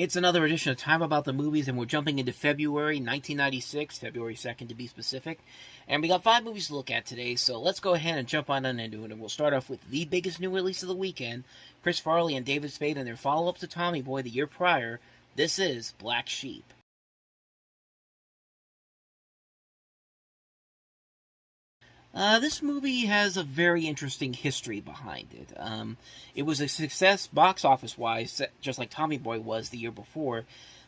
It's another edition of Time About the Movies, and we're jumping into February 1996, February 2nd to be specific. And we got 5 movies to look at today, so let's go ahead and jump on into it. And we'll start off with the biggest new release of the weekend, Chris Farley and David Spade and their follow-up to Tommy Boy the year prior. This is Black Sheep. This movie has a very interesting history behind it. It was a success box office-wise, just like Tommy Boy was the year before,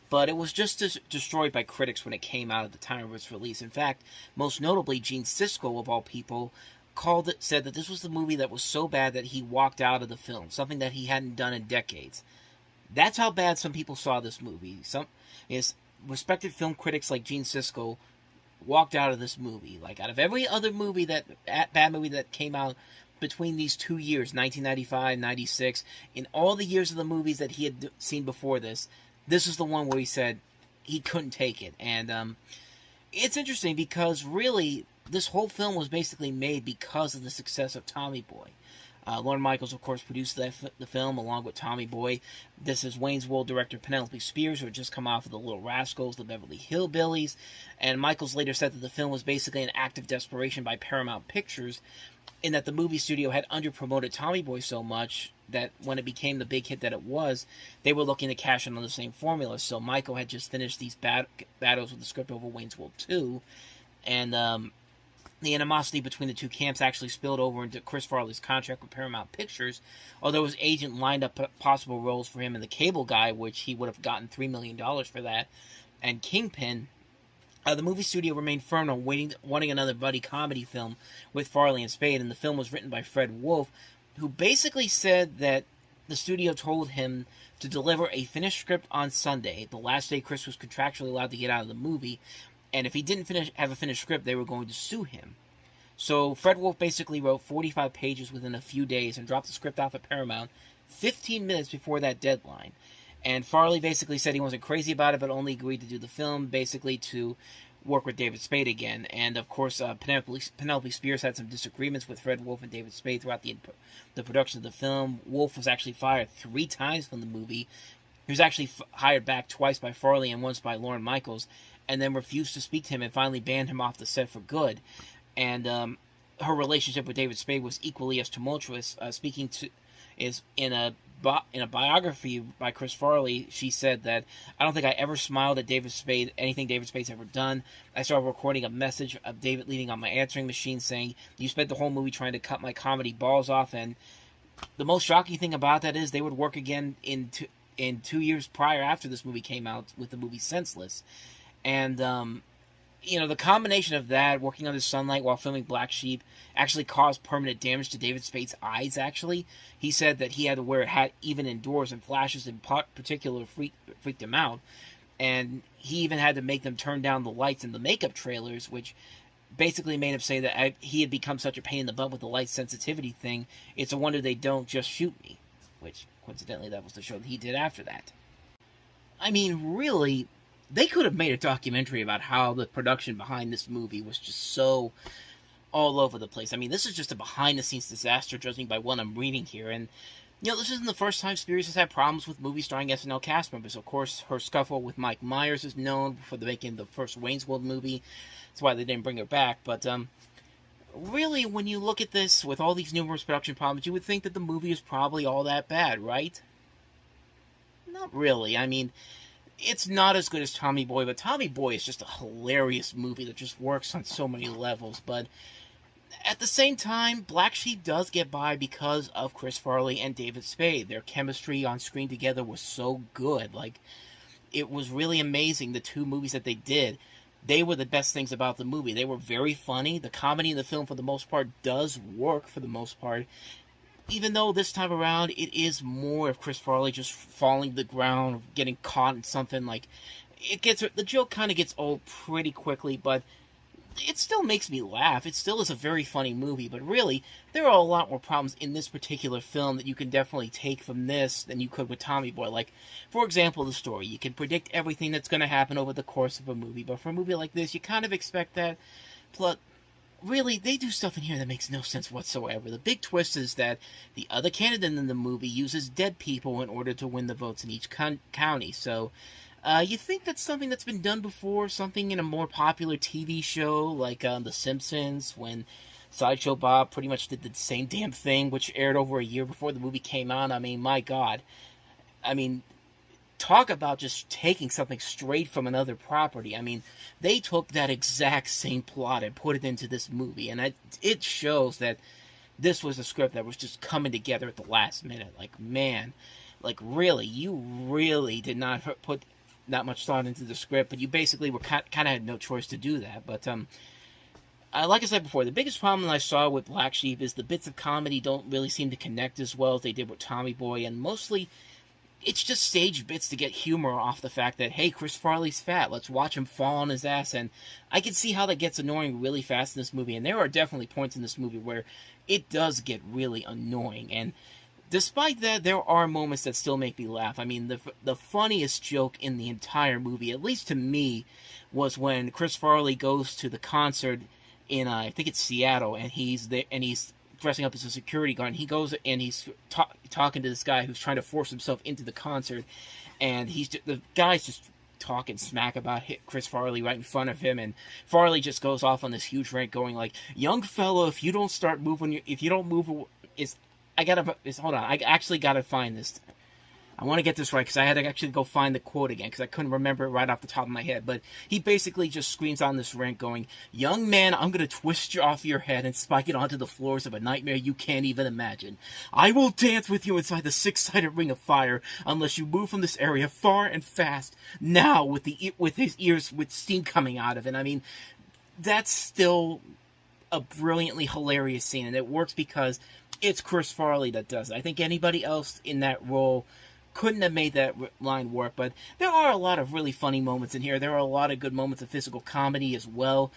but it was just destroyed by critics when it came out at the time of its release. In fact, most notably, Gene Siskel, of all people, said that this was the movie that was so bad that he walked out of the film, something that he hadn't done in decades. That's how bad some people saw this movie. Some respected film critics like Gene Siskel walked out of this movie. Like, out of every other movie bad movie that came out between these 2 years, 1995, 96, in all the years of the movies that he had seen before this is the one where he said he couldn't take it. And it's interesting because really this whole film was basically made because of the success of Tommy Boy. Lorne Michaels, of course, produced the film along with Tommy Boy. This is Wayne's World director Penelope Spears, who had just come off of The Little Rascals, The Beverly Hillbillies, and Michaels later said that the film was basically an act of desperation by Paramount Pictures, in that the movie studio had underpromoted Tommy Boy so much that when it became the big hit that it was, they were looking to cash in on the same formula. So Michael had just finished these battles with the script over Wayne's World 2, and the animosity between the two camps actually spilled over into Chris Farley's contract with Paramount Pictures, although his agent lined up possible roles for him in The Cable Guy, which he would have gotten $3 million for that, and Kingpin. The movie studio remained firm on wanting another buddy comedy film with Farley and Spade, and the film was written by Fred Wolf, who basically said that the studio told him to deliver a finished script on Sunday, the last day Chris was contractually allowed to get out of the movie, and if he didn't have a finished script, they were going to sue him. So Fred Wolf basically wrote 45 pages within a few days and dropped the script off at Paramount 15 minutes before that deadline. And Farley basically said he wasn't crazy about it, but only agreed to do the film, basically to work with David Spade again. And of course, Penelope Spears had some disagreements with Fred Wolf and David Spade throughout the production of the film. Wolf was actually fired 3 times from the movie. He was actually hired back twice by Farley and once by Lorne Michaels, and then refused to speak to him and finally banned him off the set for good. And her relationship with David Spade was equally as tumultuous. In a biography by Chris Farley, she said that, "I don't think I ever smiled at anything David Spade's ever done. I started recording a message of David leaning on my answering machine saying, 'You spent the whole movie trying to cut my comedy balls off.'" And the most shocking thing about that is they would work again in 2 years prior after this movie came out with the movie Senseless. And the combination of that, working under sunlight while filming Black Sheep, actually caused permanent damage to David Spade's eyes, actually. He said that he had to wear a hat even indoors, and flashes in particular freaked him out. And he even had to make them turn down the lights in the makeup trailers, which basically made him say that he had become such a pain in the butt with the light sensitivity thing. It's a wonder they don't just shoot me. Which, coincidentally, that was the show that he did after that. I mean, really, they could have made a documentary about how the production behind this movie was just so all over the place. I mean, this is just a behind-the-scenes disaster, judging by what I'm reading here. And, this isn't the first time Spears has had problems with movies starring SNL cast members. Of course, her scuffle with Mike Myers is known for making the first Wayne's World movie. That's why they didn't bring her back. But, really, when you look at this, with all these numerous production problems, you would think that the movie is probably all that bad, right? Not really. I mean, it's not as good as Tommy Boy, but Tommy Boy is just a hilarious movie that just works on so many levels. But at the same time, Black Sheep does get by because of Chris Farley and David Spade. Their chemistry on screen together was so good. Like, it was really amazing, the 2 movies that they did. They were the best things about the movie. They were very funny. The comedy in the film, for the most part, does work for the most part. Even though this time around, it is more of Chris Farley just falling to the ground, getting caught in something. Like, the joke kind of gets old pretty quickly, but it still makes me laugh. It still is a very funny movie, but really, there are a lot more problems in this particular film that you can definitely take from this than you could with Tommy Boy. Like, for example, the story. You can predict everything that's going to happen over the course of a movie, but for a movie like this, you kind of expect that. really, they do stuff in here that makes no sense whatsoever. The big twist is that the other candidate in the movie uses dead people in order to win the votes in each county. So, you think that's something that's been done before, something in a more popular TV show like The Simpsons, when Sideshow Bob pretty much did the same damn thing, which aired over a year before the movie came out. I mean, my God. I mean, talk about just taking something straight from another property. I mean, they took that exact same plot and put it into this movie, and it shows that this was a script that was just coming together at the last minute. Like, man, like, really, you really did not put that much thought into the script, but you basically were kind of had no choice to do that. But like I said before, the biggest problem that I saw with Black Sheep is the bits of comedy don't really seem to connect as well as they did with Tommy Boy, and mostly it's just stage bits to get humor off the fact that, hey, Chris Farley's fat, let's watch him fall on his ass. And I can see how that gets annoying really fast in this movie, and there are definitely points in this movie where it does get really annoying. And despite that, there are moments that still make me laugh. I mean, the funniest joke in the entire movie, at least to me, was when Chris Farley goes to the concert in, I think it's Seattle, and he's there, and he's dressing up as a security guard, and he goes and he's talking to this guy who's trying to force himself into the concert, and the guy's just talking smack about Chris Farley right in front of him, and Farley just goes off on this huge rant going like, young fella, if you don't start moving, if you don't move, hold on, I actually gotta find this. I want to get this right, because I had to actually go find the quote again, because I couldn't remember it right off the top of my head. But he basically just screams on this rant going, young man, I'm going to twist you off your head and spike it onto the floors of a nightmare you can't even imagine. I will dance with you inside the six-sided ring of fire unless you move from this area far and fast, now with his ears with steam coming out of it. I mean, that's still a brilliantly hilarious scene, and it works because it's Chris Farley that does it. I think anybody else in that role couldn't have made that line work, but there are a lot of really funny moments in here. There are a lot of good moments of physical comedy as well.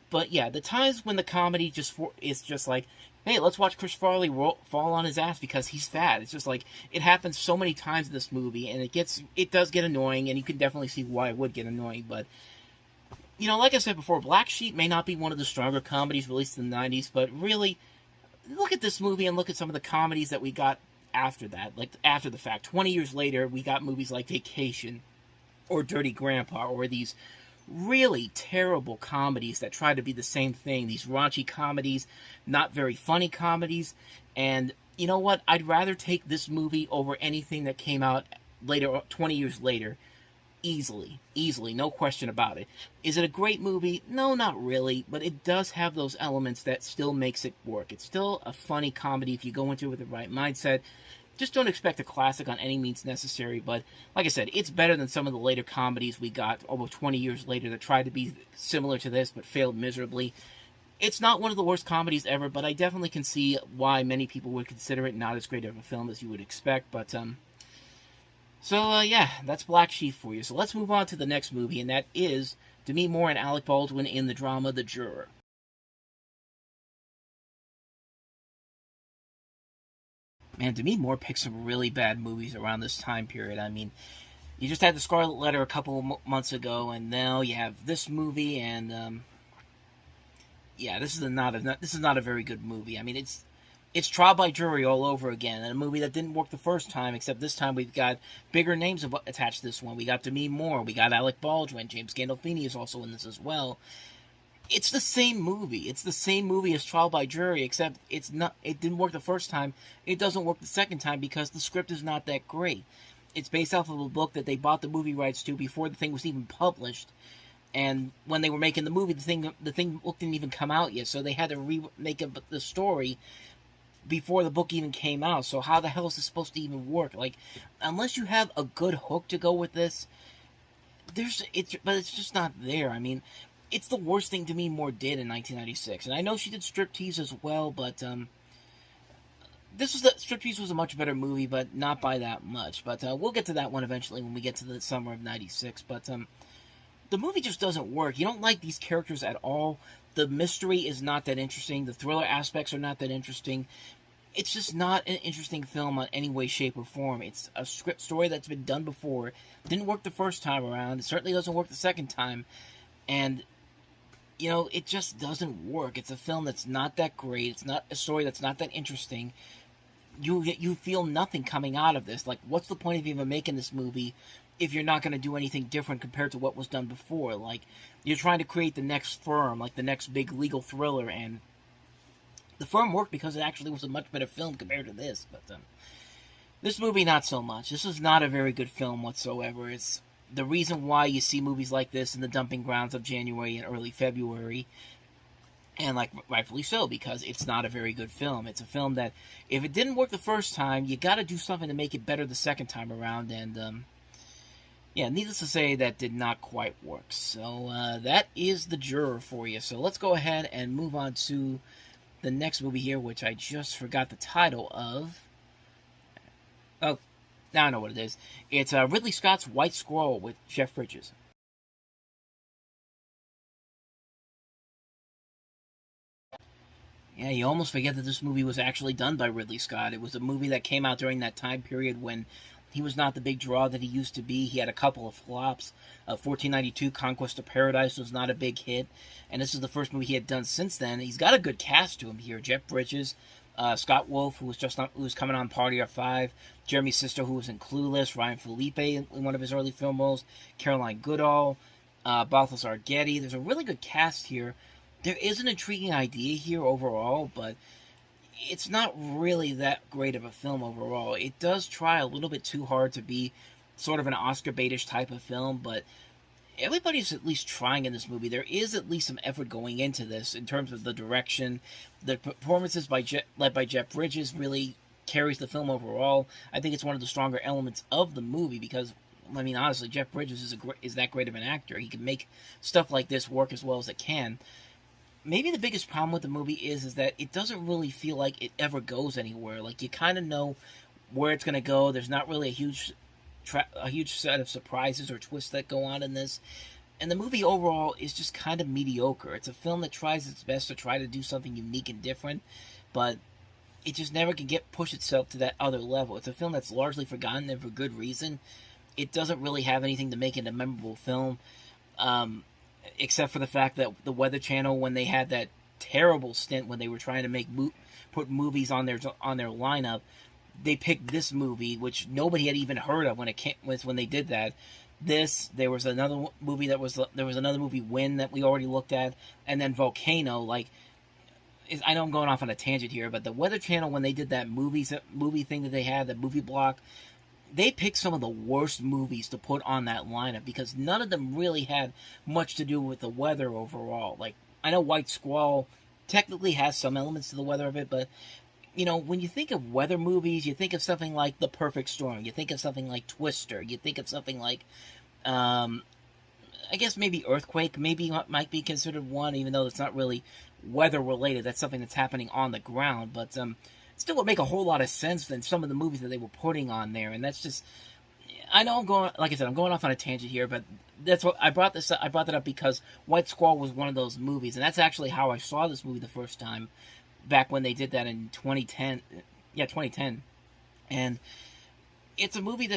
But yeah, the times when the comedy is just like, hey, let's watch Chris Farley fall on his ass because he's fat. It's just like, it happens so many times in this movie, and it does get annoying, and you can definitely see why it would get annoying. But, you know, like I said before, Black Sheep may not be one of the stronger comedies released in the 90s, but really, look at this movie and look at some of the comedies that we got after that, like after the fact. 20 years later, we got movies like Vacation or Dirty Grandpa, or these really terrible comedies that try to be the same thing, these raunchy comedies, not very funny comedies. And you know what, I'd rather take this movie over anything that came out later, 20 years later. Easily, no question about it. Is it a great movie? No, not really, but it does have those elements that still makes it work. It's still a funny comedy if you go into it with the right mindset. Just don't expect a classic on any means necessary, but like I said, it's better than some of the later comedies we got almost 20 years later that tried to be similar to this but failed miserably. It's not one of the worst comedies ever, but I definitely can see why many people would consider it not as great of a film as you would expect. But So, yeah, that's Black Sheep for you. So let's move on to the next movie, and that is Demi Moore and Alec Baldwin in the drama The Juror. Man, Demi Moore picked some really bad movies around this time period. I mean, you just had The Scarlet Letter a couple of months ago, and now you have this movie, and yeah, this is not a very good movie. I mean, it's Trial by Jury all over again, and a movie that didn't work the first time, except this time we've got bigger names attached to this one. We got Demi Moore, we got Alec Baldwin, James Gandolfini is also in this as well. It's the same movie. It's the same movie as Trial by Jury, except it didn't work the first time. It doesn't work the second time because the script is not that great. It's based off of a book that they bought the movie rights to before the thing was even published. And when they were making the movie, the book didn't even come out yet, so they had to remake the story before the book even came out. So how the hell is this supposed to even work? Like, unless you have a good hook to go with this, but it's just not there. I mean, it's the worst thing Demi Moore did in 1996, and I know she did Striptease as well, but Striptease was a much better movie, but not by that much. But we'll get to that one eventually when we get to the summer of '96. But the movie just doesn't work. You don't like these characters at all. The mystery is not that interesting. The thriller aspects are not that interesting. It's just not an interesting film on any way, shape, or form. It's a script story that's been done before. Didn't work the first time around. It certainly doesn't work the second time. And it just doesn't work. It's a film that's not that great. It's not a story that's not that interesting. You feel nothing coming out of this. Like, what's the point of even making this movie if you're not going to do anything different compared to what was done before? Like, you're trying to create the next Firm, like the next big legal thriller, and the Firm worked because it actually was a much better film compared to this. But this movie, not so much. This is not a very good film whatsoever. It's the reason why you see movies like this in the dumping grounds of January and early February. And, like, rightfully so, because it's not a very good film. It's a film that, if it didn't work the first time, you got to do something to make it better the second time around. And, yeah, needless to say, that did not quite work. So, that is The Juror for you. So, let's go ahead and move on to the next movie here, which I just forgot the title of. Oh, now I know what it is. It's Ridley Scott's White Squirrel with Jeff Bridges. Yeah, you almost forget that this movie was actually done by Ridley Scott. It was a movie that came out during that time period when he was not the big draw that he used to be. He had a couple of flops. 1492, Conquest of Paradise was not a big hit. And this is the first movie he had done since then. He's got a good cast to him here. Jeff Bridges, Scott Wolf, who was coming on Party of Five, Jeremy Sisto, who was in Clueless, Ryan Felipe in one of his early film roles, Caroline Goodall, Balthazar Getty. There's a really good cast here. There is an intriguing idea here overall, but it's not really that great of a film overall. It does try a little bit too hard to be sort of an Oscar baitish type of film, but everybody's at least trying in this movie. There is at least some effort going into this in terms of the direction. The performances led by Jeff Bridges really carries the film overall. I think it's one of the stronger elements of the movie because, I mean, honestly, Jeff Bridges is that great of an actor. He can make stuff like this work as well as it can. Maybe the biggest problem with the movie is that it doesn't really feel like it ever goes anywhere. Like, you kind of know where it's going to go. There's not really a huge set of surprises or twists that go on in this. And the movie overall is just kind of mediocre. It's a film that tries its best to try to do something unique and different, but it just never can push itself to that other level. It's a film that's largely forgotten, and for good reason. It doesn't really have anything to make it a memorable film. Except for the fact that the Weather Channel, when they had that terrible stint when they were trying to put movies on their lineup, they picked this movie, which nobody had even heard of when they did that. There was another movie Win, that we already looked at, and then Volcano. Like, I know I'm going off on a tangent here, but the Weather Channel, when they did that movie thing that they had, that movie block, they picked some of the worst movies to put on that lineup because none of them really had much to do with the weather overall. Like, I know White Squall technically has some elements to the weather of it, but, when you think of weather movies, you think of something like The Perfect Storm. You think of something like Twister. You think of something like, I guess maybe Earthquake might be considered one, even though it's not really weather-related. That's something that's happening on the ground, but, still would make a whole lot of sense than some of the movies that they were putting on there. And that's just, I know I'm going off on a tangent here, but that's what I brought that up because White Squall was one of those movies, and that's actually how I saw this movie the first time, back when they did that in 2010. Yeah, 2010. And it's a movie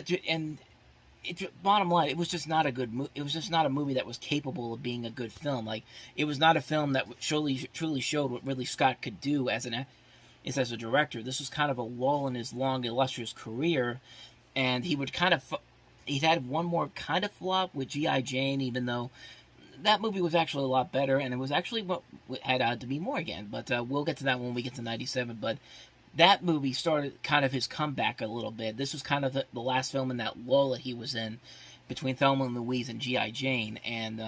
bottom line, it was just not a good movie. It was just not a movie that was capable of being a good film. Like, it was not a film that truly showed what Ridley Scott could do as a director. This was kind of a lull in his long, illustrious career, and he'd had one more kind of flop with G.I. Jane, even though that movie was actually a lot better, and it was actually what had to be more again, but we'll get to that when we get to 97, but that movie started kind of his comeback a little bit. This was kind of the last film in that lull that he was in, between Thelma and Louise and G.I. Jane, and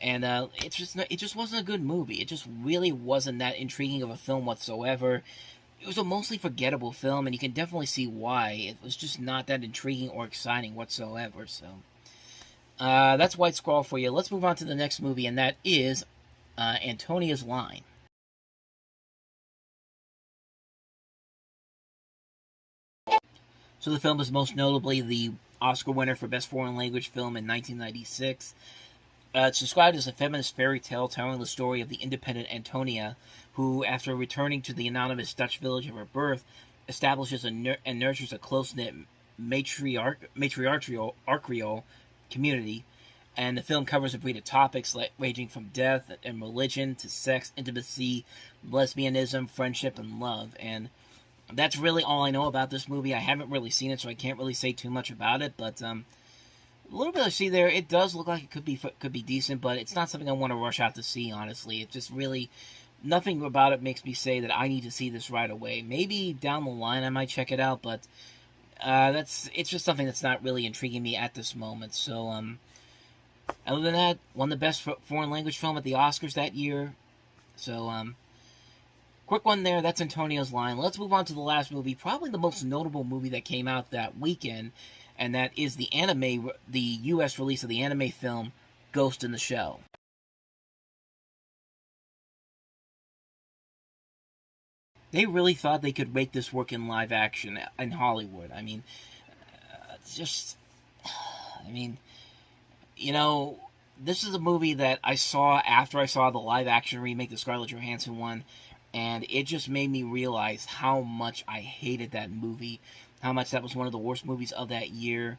it just wasn't a good movie. It just really wasn't that intriguing of a film whatsoever. It was a mostly forgettable film, and you can definitely see why. It was just not that intriguing or exciting whatsoever. So, that's White Squall for you. Let's move on to the next movie, and that is Antonia's Line. So the film is most notably the Oscar winner for Best Foreign Language Film in 1996. It's described as a feminist fairy tale telling the story of the independent Antonia, who, after returning to the anonymous Dutch village of her birth, establishes and nurtures a close-knit matriarchal community. And the film covers a breed of topics like ranging from death and religion to sex, intimacy, lesbianism, friendship, and love. And that's really all I know about this movie. I haven't really seen it, so I can't really say too much about it. But a little bit I see there, it does look like it could be decent, but it's not something I want to rush out to see. Honestly, it just really nothing about it makes me say that I need to see this right away. Maybe down the line I might check it out, but it's just something that's not really intriguing me at this moment. So other than that, won the best foreign language film at the Oscars that year. So quick one there. That's Antonio's line. Let's move on to the last movie, probably the most notable movie that came out that weekend, and that is the U.S. release of the anime film Ghost in the Shell. They really thought they could make this work in live action in Hollywood. I mean, I mean, you know, this is a movie that I saw after I saw the live action remake, the Scarlett Johansson one, and it just made me realize how much I hated that movie, how much that was one of the worst movies of that year,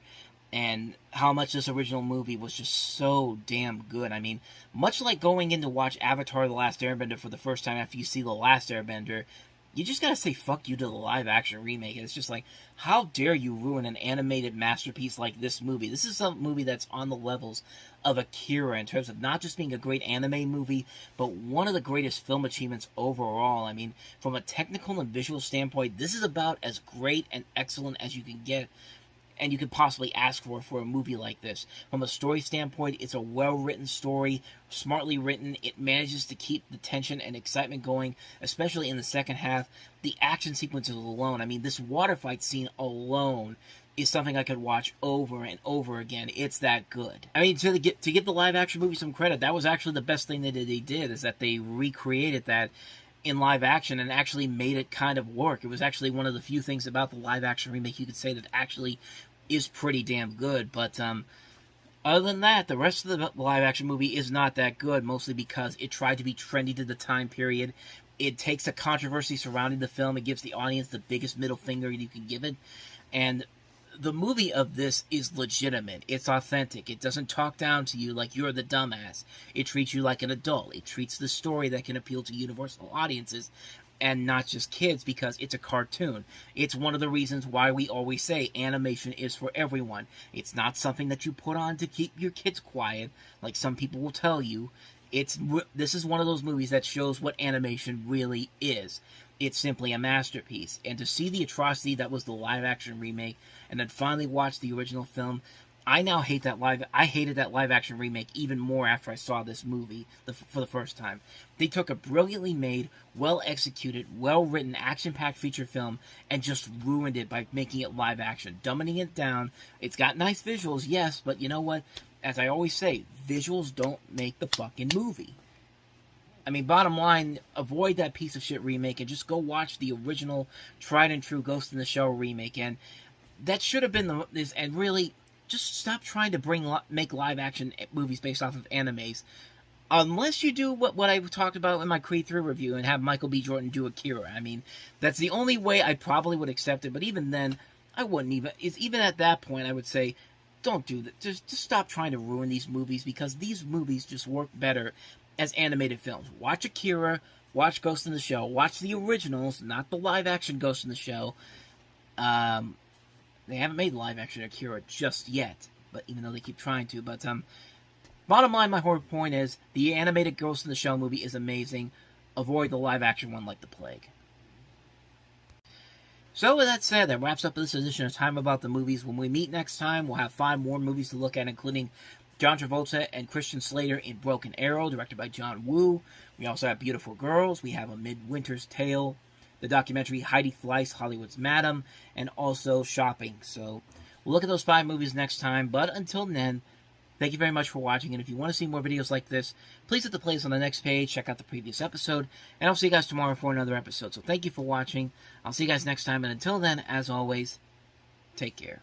and how much this original movie was just so damn good. I mean, much like going in to watch Avatar: The Last Airbender for the first time after you see The Last Airbender, you just gotta say fuck you to the live-action remake. It's just like, how dare you ruin an animated masterpiece like this movie? This is a movie that's on the levels of Akira in terms of not just being a great anime movie, but one of the greatest film achievements overall. I mean, from a technical and visual standpoint, this is about as great and excellent as you can get and you could possibly ask for a movie like this. From a story standpoint, it's a well-written story, smartly written. It manages to keep the tension and excitement going, especially in the second half. The action sequences alone, I mean, this water fight scene alone is something I could watch over and over again. It's that good. I mean, to give the live-action movie some credit, that was actually the best thing that they did, is that they recreated that in live action and actually made it kind of work. It was actually one of the few things about the live action remake you could say that actually is pretty damn good. But other than that, the rest of the live action movie is not that good, mostly because it tried to be trendy to the time period. It takes a controversy surrounding the film, it gives the audience the biggest middle finger you can give it, and the movie of this is legitimate. It's authentic. It doesn't talk down to you like you're the dumbass. It treats you like an adult. It treats the story that can appeal to universal audiences and not just kids, because it's a cartoon. It's one of the reasons why we always say animation is for everyone. It's not something that you put on to keep your kids quiet, like some people will tell you. This is one of those movies that shows what animation really is. It's simply a masterpiece. And to see the atrocity that was the live-action remake, and then finally watch the original film, I hated that live-action remake even more after I saw this movie for the first time. They took a brilliantly made, well-executed, well-written, action-packed feature film and just ruined it by making it live-action, dumbing it down. It's got nice visuals, yes, but you know what? As I always say, visuals don't make the fucking movie. I mean, bottom line, avoid that piece of shit remake and just go watch the original, tried and true Ghost in the Shell remake. And that should have been and really, just stop trying to make live action movies based off of animes. Unless you do what I talked about in my Creed 3 review and have Michael B. Jordan do Akira. I mean, that's the only way I probably would accept it. But even then, I wouldn't even at that point, I would say, don't do that. Just stop trying to ruin these movies, because these movies just work better as animated films. Watch Akira, watch Ghost in the Shell, watch the originals, not the live-action Ghost in the Shell. They haven't made live-action Akira just yet, but even though they keep trying to. But bottom line, my whole point is, the animated Ghost in the Shell movie is amazing. Avoid the live-action one like the plague. So with that said, that wraps up this edition of Time About the Movies. When we meet next time, we'll have 5 more movies to look at, including John Travolta and Christian Slater in Broken Arrow, directed by John Woo. We also have Beautiful Girls. We have A Midwinter's Tale, the documentary Heidi Fleiss, Hollywood's Madam, and also Shopping. So we'll look at those 5 movies next time. But until then, thank you very much for watching. And if you want to see more videos like this, please hit the playlist on the next page. Check out the previous episode. And I'll see you guys tomorrow for another episode. So thank you for watching. I'll see you guys next time. And until then, as always, take care.